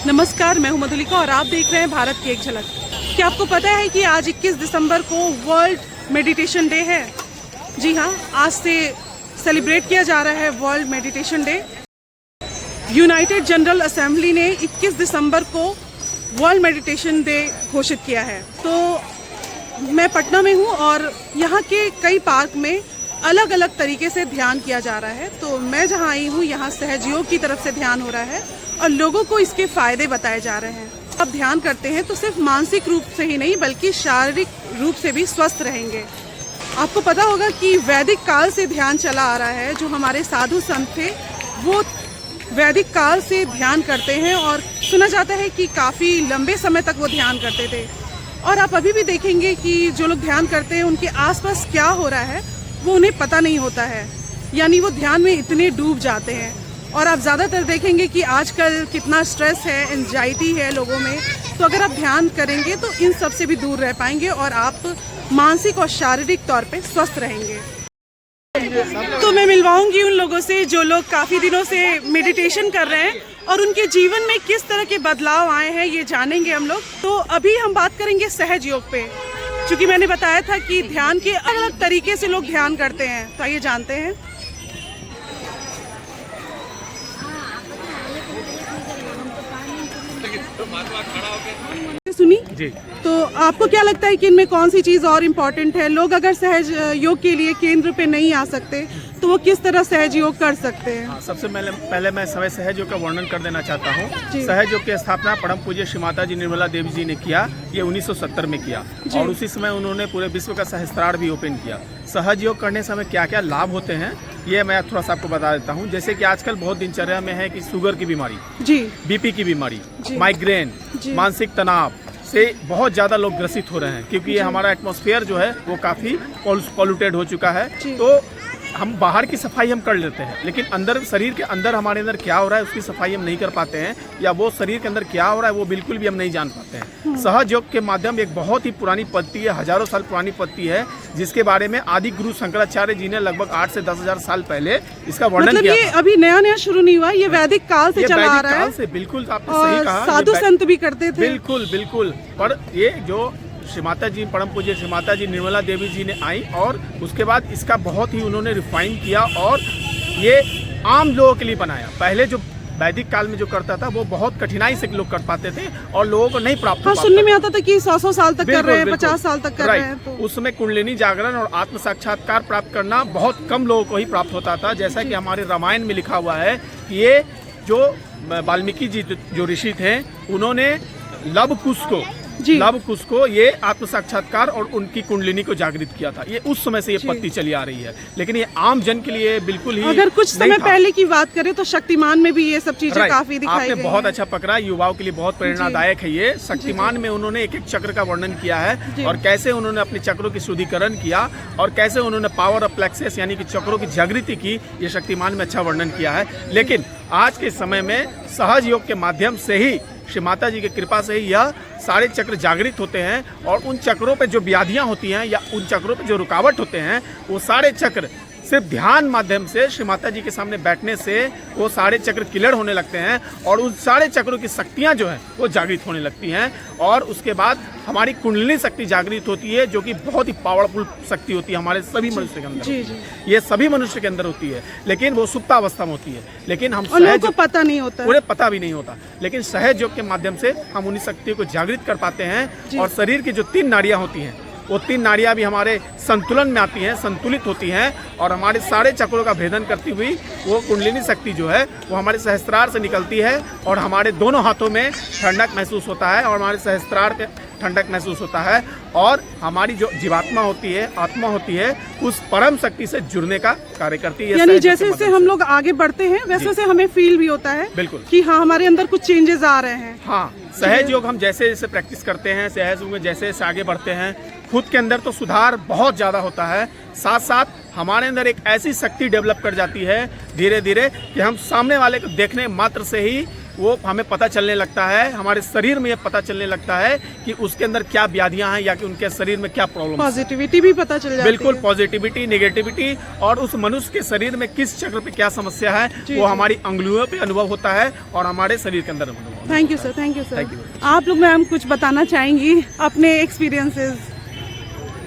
नमस्कार, मैं हूं मधुलिका और आप देख रहे हैं भारत की एक झलक। क्या आपको पता है कि आज 21 दिसंबर को वर्ल्ड मेडिटेशन डे है? जी हाँ, आज से सेलिब्रेट किया जा रहा है world meditation day. United general assembly ने 21 दिसंबर को वर्ल्ड मेडिटेशन डे घोषित किया है। तो मैं पटना में हूँ और यहाँ के कई पार्क में अलग अलग तरीके से ध्यान किया जा रहा है। तो मैं जहाँ आई हूँ यहाँ सहजयोग की तरफ से ध्यान हो रहा है और लोगों को इसके फायदे बताए जा रहे हैं। अब ध्यान करते हैं तो सिर्फ मानसिक रूप से ही नहीं बल्कि शारीरिक रूप से भी स्वस्थ रहेंगे। आपको पता होगा कि वैदिक काल से ध्यान चला आ रहा है। जो हमारे साधु संत थे वो वैदिक काल से ध्यान करते हैं और सुना जाता है कि काफ़ी लंबे समय तक वो ध्यान करते थे। और आप अभी भी देखेंगे कि जो लोग ध्यान करते हैं उनके आसपास क्या हो रहा है वो उन्हें पता नहीं होता है, यानी वो ध्यान में इतने डूब जाते हैं। और आप ज़्यादातर देखेंगे कि आजकल कितना स्ट्रेस है, एंजाइटी है लोगों में। तो अगर आप ध्यान करेंगे तो इन सब से भी दूर रह पाएंगे और आप मानसिक और शारीरिक तौर पे स्वस्थ रहेंगे। तो मैं मिलवाऊंगी उन लोगों से जो लोग काफ़ी दिनों से मेडिटेशन कर रहे हैं और उनके जीवन में किस तरह के बदलाव आए हैं ये जानेंगे हम लोग। तो अभी हम बात करेंगे सहज योग पे, क्योंकि मैंने बताया था कि ध्यान के अलग अलग तरीके से लोग ध्यान करते हैं। तो आइए जानते हैं। सुनी जी। तो आपको क्या लगता है कि इनमें कौन सी चीज़ और इम्पोर्टेंट है? लोग अगर सहज योग के लिए केंद्र पे नहीं आ सकते तो वो किस तरह सहज योग कर सकते हैं? हाँ, सबसे पहले मैं सहज योग का वर्णन कर देना चाहता हूँ। सहज योग की स्थापना परम पूज्य श्री माता जी निर्मला देवी जी ने किया। ये 1970 में किया और उसी समय उन्होंने पूरे विश्व का सहस्त्रार भी ओपन किया। सहज योग करने से हमें क्या क्या लाभ होते हैं ये मैं थोड़ा सा आपको बता देता हूँ। जैसे कि आजकल बहुत दिनचर्या में है कि शुगर की बीमारी, बीपी की बीमारी, माइग्रेन, मानसिक तनाव से बहुत ज़्यादा लोग ग्रसित हो रहे हैं, क्योंकि ये हमारा एटमॉस्फेयर जो है वो काफ़ी पॉल्यूटेड हो चुका है। तो हम बाहर की सफाई हम कर लेते हैं, लेकिन अंदर शरीर के अंदर हमारे अंदर क्या हो रहा है उसकी सफाई हम नहीं कर पाते हैं, या वो शरीर के अंदर क्या हो रहा है वो बिल्कुल भी हम नहीं जान पाते हैं। सहज योग के माध्यम एक बहुत ही पुरानी पद्धति है, हजारों साल पुरानी पद्धति है, जिसके बारे में आदि गुरु शंकराचार्य जी ने लगभग 8 से 10,000 साल पहले इसका वर्णन किया। ये अभी नया शुरू नहीं हुआ, ये वैदिक काल से चला आ रहा है। से बिल्कुल आपने सही कहा, साधु संत भी करते थे। बिल्कुल। पर ये जो श्री माता जी परम पूज्य श्री माता जी निर्मला देवी जी ने आई और उसके बाद इसका बहुत ही उन्होंने रिफाइन किया और ये आम लोगों के लिए बनाया। पहले जो वैदिक काल में जो करता था वो बहुत कठिनाई से लोग कर पाते थे और लोगों को नहीं प्राप्त हो पाता। सुनने में आता था कि 100 साल तक कर रहे हैं, 50 साल तक कर रहे हैं। तो उसमें कुंडलिनी जागरण और आत्म साक्षात्कार प्राप्त करना बहुत कम लोगों को ही प्राप्त होता था। जैसा कि हमारे रामायण में लिखा हुआ है कि ये जो वाल्मीकि जी जो ऋषि थे उन्होंने लव कुश को ये आत्म साक्षात्कार और उनकी कुंडलिनी को जागृत किया था। ये उस समय से ये पद्धति चली आ रही है, लेकिन ये आम जन के लिए बिल्कुल ही अगर कुछ समय पहले की बात करें तो शक्तिमान में भी ये सब चीजें काफी दिखाई आपने बहुत अच्छा पकड़ा। युवाओं के लिए बहुत प्रेरणादायक है ये। शक्तिमान में उन्होंने एक एक चक्र का वर्णन किया है और कैसे उन्होंने अपने चक्रों की शुद्धिकरण किया और कैसे उन्होंने पावर ऑफ प्लेक्सस यानी कि चक्रों की जागृति की, ये शक्तिमान में अच्छा वर्णन किया है। लेकिन आज के समय में सहज योग के माध्यम से ही श्री माता जी की कृपा से ही यह सारे चक्र जागृत होते हैं और उन चक्रों पे जो व्याधियां होती हैं या उन चक्रों पे जो रुकावट होते हैं वो सारे चक्र सिर्फ ध्यान माध्यम से श्री माता जी के सामने बैठने से वो सारे चक्र क्लियर होने लगते हैं और उन सारे चक्रों की शक्तियां जो हैं वो जागृत होने लगती हैं और उसके बाद हमारी कुंडलिनी शक्ति जागृत होती है, जो कि बहुत ही पावरफुल शक्ति होती है हमारे सभी मनुष्य के अंदर। ये सभी मनुष्य के अंदर होती है, लेकिन वो सुप्तावस्था में होती है, लेकिन हम सहज पता नहीं होता, उन्हें पता भी नहीं होता। लेकिन सहज योग के माध्यम से हम उन्हीं शक्तियों को जागृत कर पाते हैं और शरीर की जो 3 नाड़ियां होती हैं वो 3 नाड़ियां भी हमारे संतुलन में आती हैं, संतुलित होती हैं और हमारे सारे चक्रों का भेदन करती हुई वो कुंडलिनी शक्ति जो है वो हमारे सहस्त्रार से निकलती है और हमारे दोनों हाथों में ठंडक महसूस होता है और हमारे सहस्त्रार के ठंडक महसूस होता है और हमारी जो जीवात्मा होती है, आत्मा होती है, उस परम शक्ति से जुड़ने का कार्य करती है। यानी जैसे जैसे हम लोग आगे बढ़ते हैं वैसे वैसे हमें फील भी होता है बिल्कुल कि हाँ हमारे अंदर कुछ चेंजेस आ रहे हैं। हाँ, सहज योग हम जैसे जैसे प्रैक्टिस करते हैं, सहज योग में जैसे जैसे आगे बढ़ते हैं, खुद के अंदर तो सुधार बहुत ज़्यादा होता है, साथ साथ हमारे अंदर एक ऐसी शक्ति डेवलप कर जाती है धीरे धीरे कि हम सामने वाले को देखने मात्र से ही वो हमें पता चलने लगता है, हमारे शरीर में ये पता चलने लगता है कि उसके अंदर क्या व्याधियां हैं या कि उनके शरीर में क्या प्रॉब्लम है। पॉजिटिविटी भी पता चल जाती बिल्कुल, है। पॉजिटिविटी, नेगेटिविटी और उस मनुष्य के शरीर में किस चक्र पे क्या समस्या है वो हमारी अंगुलियों पे अनुभव होता है और हमारे शरीर के अंदर अनुभव होता है। Thank you sir, thank you sir. Thank you. आप लोग मैम कुछ बताना चाहेंगी अपने एक्सपीरियंसेस?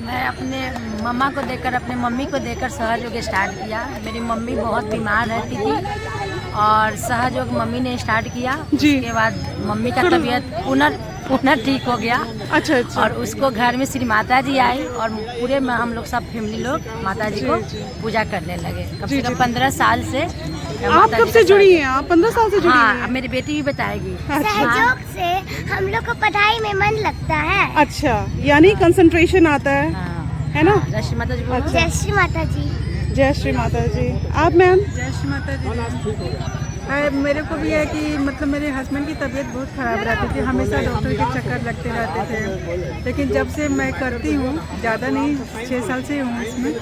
मैं अपने मम्मा को देखकर, अपने मम्मी को देखकर सहयोग स्टार्ट किया। मेरी मम्मी बहुत बीमार रहती थी और सहयोग मम्मी ने स्टार्ट किया। जी। उसके बाद मम्मी का तबीयत पुनः ठीक हो गया। अच्छा अच्छा। और उसको घर में श्री माता जी आई और पूरे में हम लोग सब फैमिली लोग माता जी को पूजा करने लगे। कम से कम 15 साल से। आप कब से जुड़ी हैं? आप 15 साल से जुड़ी हाँ, हैं? अब मेरी बेटी भी बताएगी। सहयोग से हम लोग को पढ़ाई में मन लगता है। अच्छा, यानी कंसंट्रेशन आता है, हाँ, है ना? जय श्री माता जी बोलो। अच्छा। जय श्री माता जी। जय श्री माता जी। आप मैम? जय श्री माता जी। मेरे को भी है कि मतलब मेरे हस्बैंड की तबीयत बहुत ख़राब रहती थी, हमेशा डॉक्टर के चक्कर लगते रहते थे। लेकिन जब से मैं करती हूँ, ज़्यादा नहीं 6 साल से हूँ इसमें,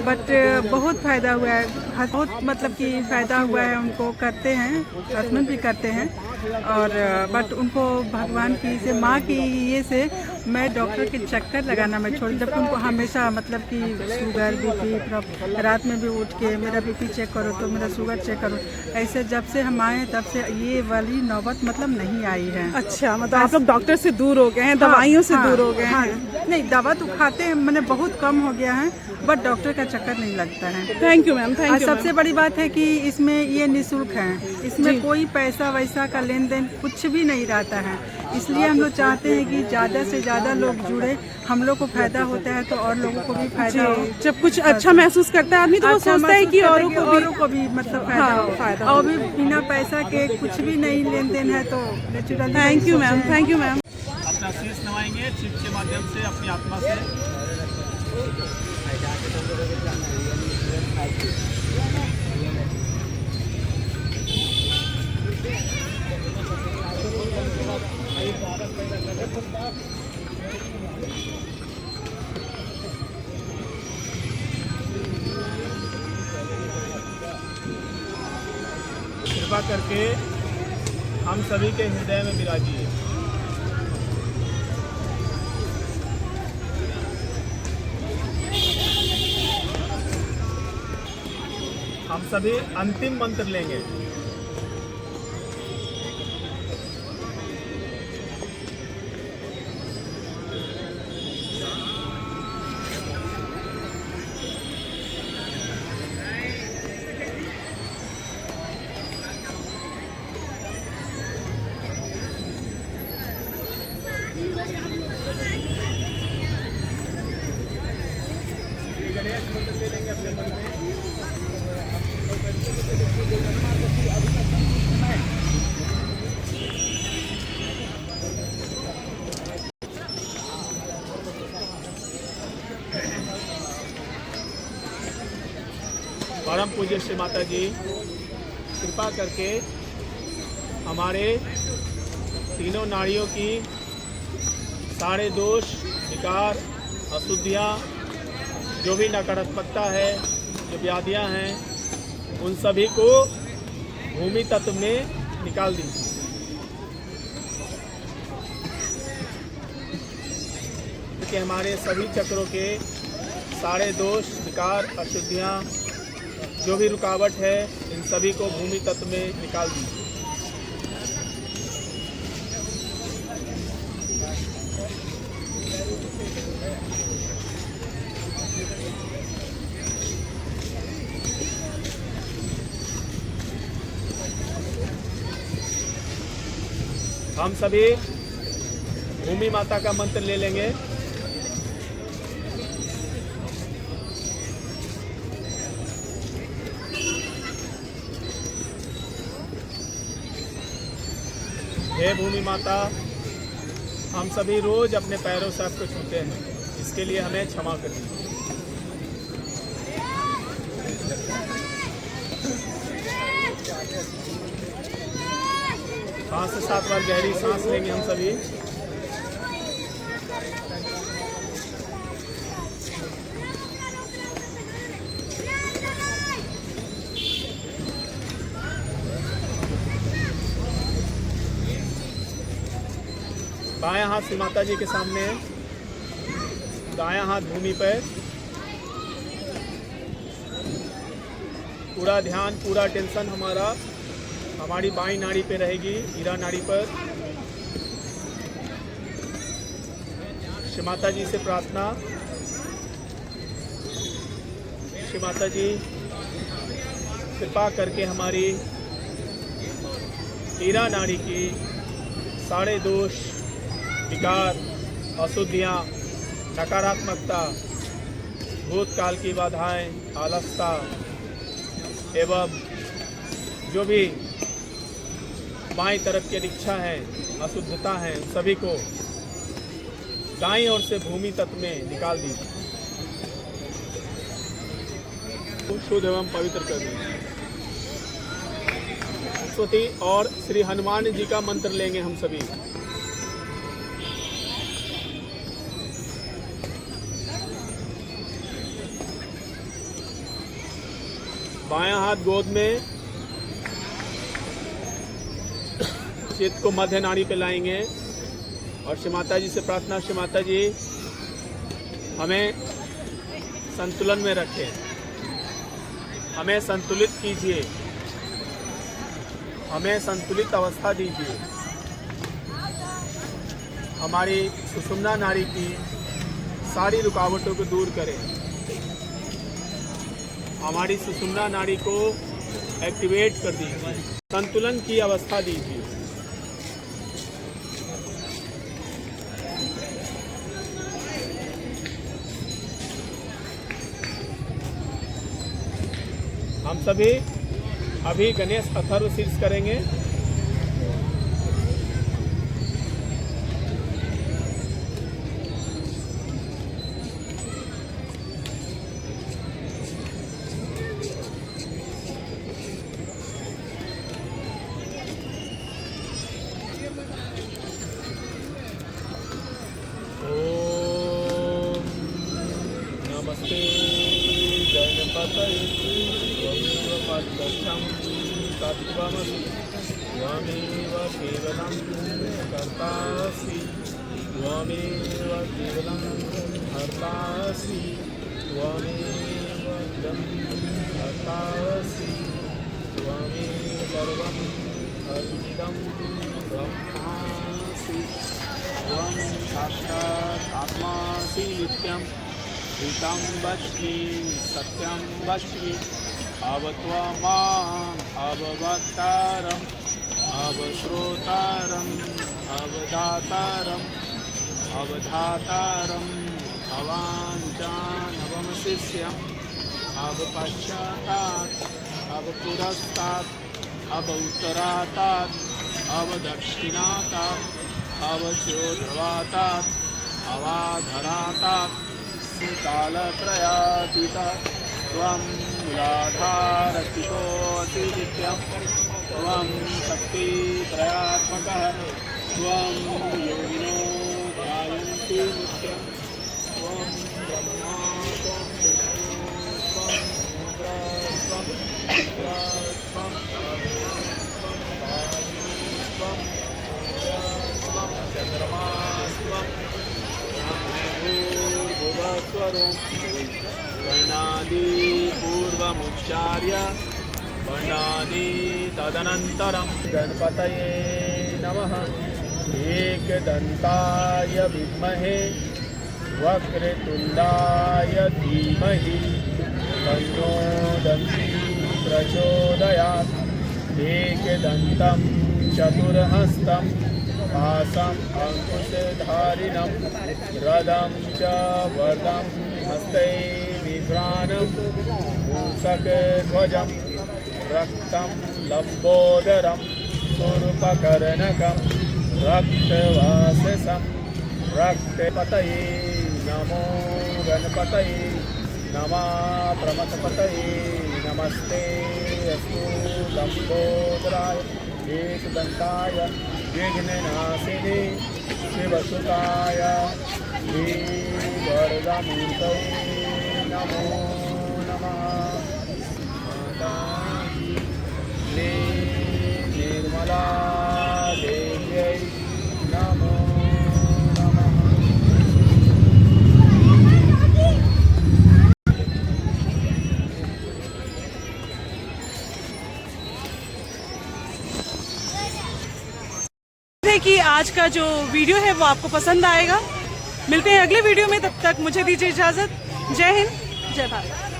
बट बहुत फ़ायदा हुआ है। बहुत मतलब कि फ़ायदा हुआ है। उनको करते हैं, हस्बैंड भी करते हैं और बट उनको भगवान की से, माँ की ये से मैं डॉक्टर के चक्कर लगाना मैं छोड़, जबकि उनको हमेशा मतलब कि शुगर, बीपी, रात में भी उठ के मेरा बीपी चेक करो तो मेरा शुगर चेक करो, ऐसे जब से हम आए तब से ये वाली नौबत मतलब नहीं आई है। अच्छा, मतलब आप लोग डॉक्टर से दूर हो गए हैं, दवाइयों से दूर हो गए हैं। नहीं, दवा तो खाते हैं, मैंने बहुत कम हो गया है, बट डॉक्टर का चक्कर नहीं लगता है। थैंक यू मैम, और थैंक यू। सबसे बड़ी बात है कि इसमें ये निःशुल्क है, इसमें कोई पैसा वैसा का लेन देन कुछ भी नहीं रहता है। इसलिए हम लोग चाहते हैं कि ज़्यादा से ज़्यादा लोग जुड़े, हम लोग को फायदा होता है तो और लोगों को भी फायदा हो। जब कुछ अच्छा महसूस करता है आदमी तो वो अच्छा सोचता है कि औरों को भी मतलब फायदा हाँ, हो। फायदा और भी बिना पैसा के कुछ भी नहीं लेन देन है तो naturally. Thank you ma'am, thank you ma'am. अपना शीश नवाएंगे चिप के माध्यम से अपनी आत्मा से। कृपा करके हम सभी के हृदय में विराजिए। हम सभी अंतिम मंत्र लेंगे। परम पूज्य श्री माता जी, कृपा करके हमारे तीनों नाड़ियों की सारे दोष, विकार, अशुद्धियाँ, जो भी नकारात्मकता है, जो व्याधियाँ हैं, उन सभी को भूमि तत्व में निकाल दीजिए। कि हमारे सभी चक्रों के सारे दोष, विकार, अशुद्धियाँ, जो भी रुकावट है, इन सभी को भूमि तत्व में निकाल दीजिए। हम सभी भूमि माता का मंत्र ले लेंगे। हे भूमि माता, हम सभी रोज अपने पैरों से आपको छूते हैं, इसके लिए हमें क्षमा कर दीजिए। 5 से 7 बार गहरी सांस लेंगे हम सभी। बायां हाथ श्री माता जी के सामने है, दायां हाथ भूमि पर। पूरा ध्यान, पूरा टेंशन हमारी बाईं नाड़ी पे रहेगी, ईरा नाड़ी पर। श्री माता जी से प्रार्थना, श्री माता जी कृपा करके हमारी ईरा नाड़ी की सारे दोष, विकार, अशुद्धियाँ, नकारात्मकता, भूतकाल की बाधाएं, आलसता एवं जो भी बाईं तरफ की इच्छा है, अशुद्धता है, सभी को दाईं ओर से भूमि तत्व में निकाल दीजिए, शुद्ध एवं पवित्र कर दीजिए। सरस्वती और श्री हनुमान जी का मंत्र लेंगे हम सभी। बायां हाथ गोद में, चित्त को मध्य नाड़ी पे लाएंगे और श्री माता जी से प्रार्थना, श्री माता जी हमें संतुलन में रखें, हमें संतुलित कीजिए, हमें संतुलित अवस्था दीजिए, हमारी सुषुम्ना नाड़ी की सारी रुकावटों को दूर करें, हमारी सुषुम्ना नाड़ी को एक्टिवेट कर दीजिए, संतुलन की अवस्था दीजिए। हम सभी अभी गणेश अथर्व शीर्ष करेंगे। नमस्ते गणपतये त्वमेव तत्त्वमसि त्वमेव केवलं कर्तासि त्वमेव केवलं हर्तासि त्वमेव हर्तासि त्वमेव सर्वं हरिदं ब्रह्मासि त्वं साक्षात् आत्मासि नित्यं हितं वच्मि सत्यं वच्मि अवत्वमाम् अववक्तारम् अवश्रोतारम् अवदातारम् अवधातारम् अवाञ्छान् अवमशिष्यम् अवपश्चातात् अवपुरस्तात् अवोत्तरातात् अवदक्षिणातात् अवचोर्ध्वातात् अवाधरातात् कालत्रयातीतात् त्वं मूलाधारस्थितोऽसि नित्यं त्वं शक्तित्रयात्मकः त्वं योगिनो ध्यायन्ति नित्यं त्वं ब्रह्मा त्वं विष्णु त्वं रुद्र त्वं त्वं चन्द्रमा त्वं भूर्भुवस्वरो वर्णादि पूर्वमुच्चार्य वर्णादि तदनन्तरं गणपतये नमः। एकदन्ताय विद्महे वक्रतुण्डाय धीमहि तन्नो दन्ती प्रचोदयात्। एकदन्तं चतुर्हस्तं पाशम् अंकुशधारिणं रदं च वरदं हस्ते विभ्राणं मूषकध्वजं रक्तं लम्बोदरं शूर्पकर्णकं रक्तवाससं रक्तपतये नमो गणपतये नमः प्रमथपतये नमस्ते अस्तु लम्बोदराय एकदन्ताय विघ्ननाशिने शिवसुताय श्रीवरदमूर्तये नमो नमः। माताजी निर्मला देव्यै नमो है कि आज का जो वीडियो है वो आपको पसंद आएगा। मिलते हैं अगले वीडियो में, तब तक मुझे दीजिए इजाज़त। जय हिंद, जय भारत।